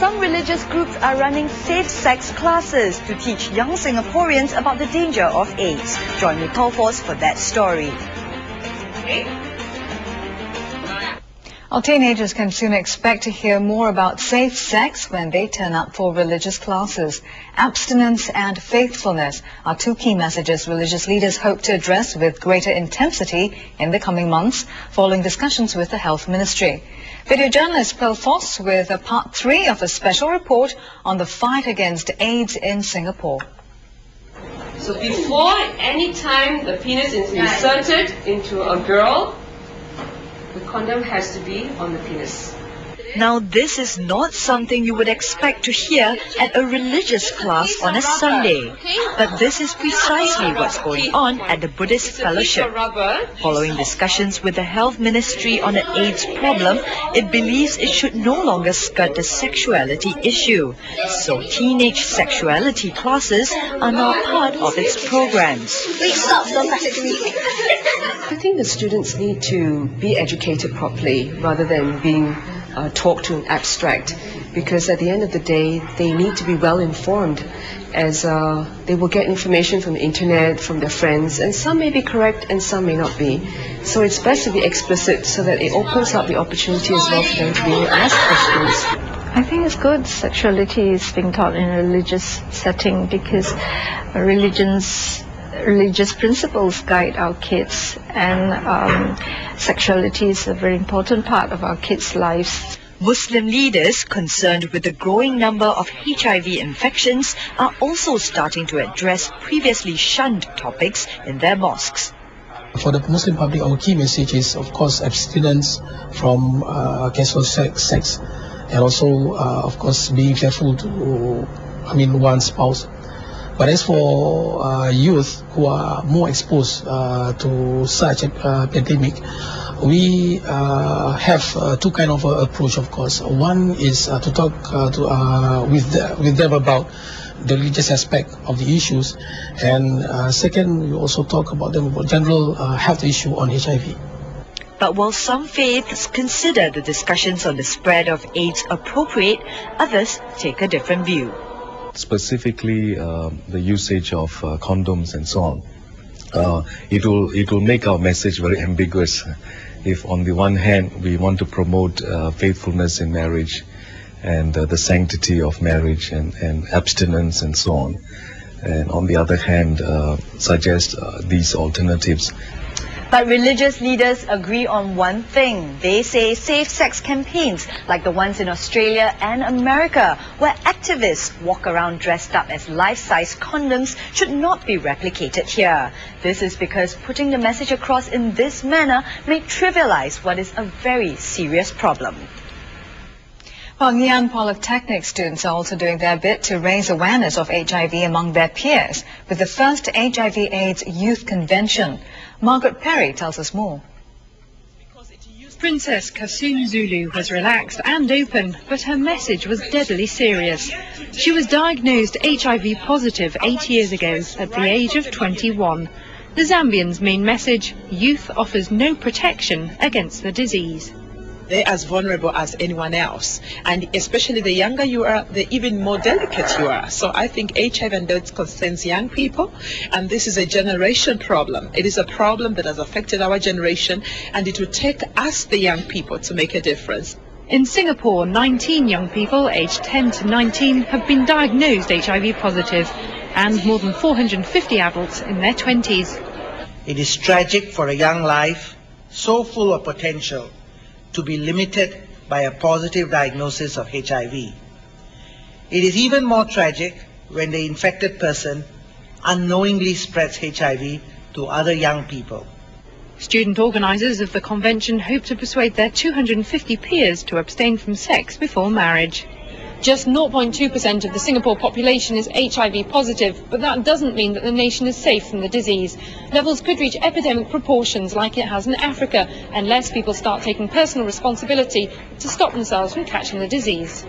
some religious groups are running safe sex classes to teach young Singaporeans about the danger of AIDS. Join me, Force, for that story. Our teenagers can soon expect to hear more about safe sex when they turn up for religious classes. Abstinence and faithfulness are two key messages religious leaders hope to address with greater intensity in the coming months, following discussions with the Health Ministry. Video journalist Pearl Foss with a part 3 of a special report on the fight against AIDS in Singapore. So before any time the penis is inserted into a girl, the condom has to be on the penis. Now, this is not something you would expect to hear at a religious class on a Sunday. But this is precisely what's going on at the Buddhist Fellowship. Following discussions with the Health Ministry on the AIDS problem, it believes it should no longer skirt the sexuality issue. So teenage sexuality classes are now part of its programs. I think the students need to be educated properly rather than being taught to an abstract, because at the end of the day they need to be well informed, as they will get information from the internet, from their friends, and some may be correct and some may not be. So it's best to be explicit so that it opens up the opportunity as well for them to be able to ask questions. I think it's good sexuality is being taught in a religious setting, because religious principles guide our kids, and sexuality is a very important part of our kids' lives. Muslim leaders concerned with the growing number of HIV infections are also starting to address previously shunned topics in their mosques. For the Muslim public, our key message is, of course, abstinence from casual sex, and also, of course, being careful to, one's spouse. But as for youth who are more exposed to such a pandemic, we have two kind of approach, of course. One is to talk with them about the religious aspect of the issues, and second, we also talk about them about general health issue on HIV. But while some faiths consider the discussions on the spread of AIDS appropriate, others take a different view. Specifically the usage of condoms and so on. It will make our message very ambiguous. If on the one hand we want to promote faithfulness in marriage and the sanctity of marriage and abstinence and so on, and on the other hand suggest these alternatives. But religious leaders agree on one thing. They say safe sex campaigns like the ones in Australia and America, where activists walk around dressed up as life-size condoms, should not be replicated here. This is because putting the message across in this manner may trivialize what is a very serious problem. Well, Ngee Polytechnic students are also doing their bit to raise awareness of HIV among their peers with the first HIV/AIDS Youth Convention. Margaret Perry tells us more. Princess Kassoon Zulu was relaxed and open, but her message was deadly serious. She was diagnosed HIV positive 8 years ago at the age of 21. The Zambians' main message: youth offers no protection against the disease. They're as vulnerable as anyone else, and especially the younger you are, the even more delicate you are. So I think HIV and AIDS concerns young people, and this is a generation problem. It is a problem that has affected our generation, and it will take us, the young people, to make a difference. In Singapore, 19 young people aged 10 to 19 have been diagnosed HIV positive, and more than 450 adults in their 20s. It is tragic for a young life so full of potential to be limited by a positive diagnosis of HIV. It is even more tragic when the infected person unknowingly spreads HIV to other young people. Student organisers of the convention hope to persuade their 250 peers to abstain from sex before marriage. Just 0.2% of the Singapore population is HIV positive, but that doesn't mean that the nation is safe from the disease. Levels could reach epidemic proportions like it has in Africa, unless people start taking personal responsibility to stop themselves from catching the disease.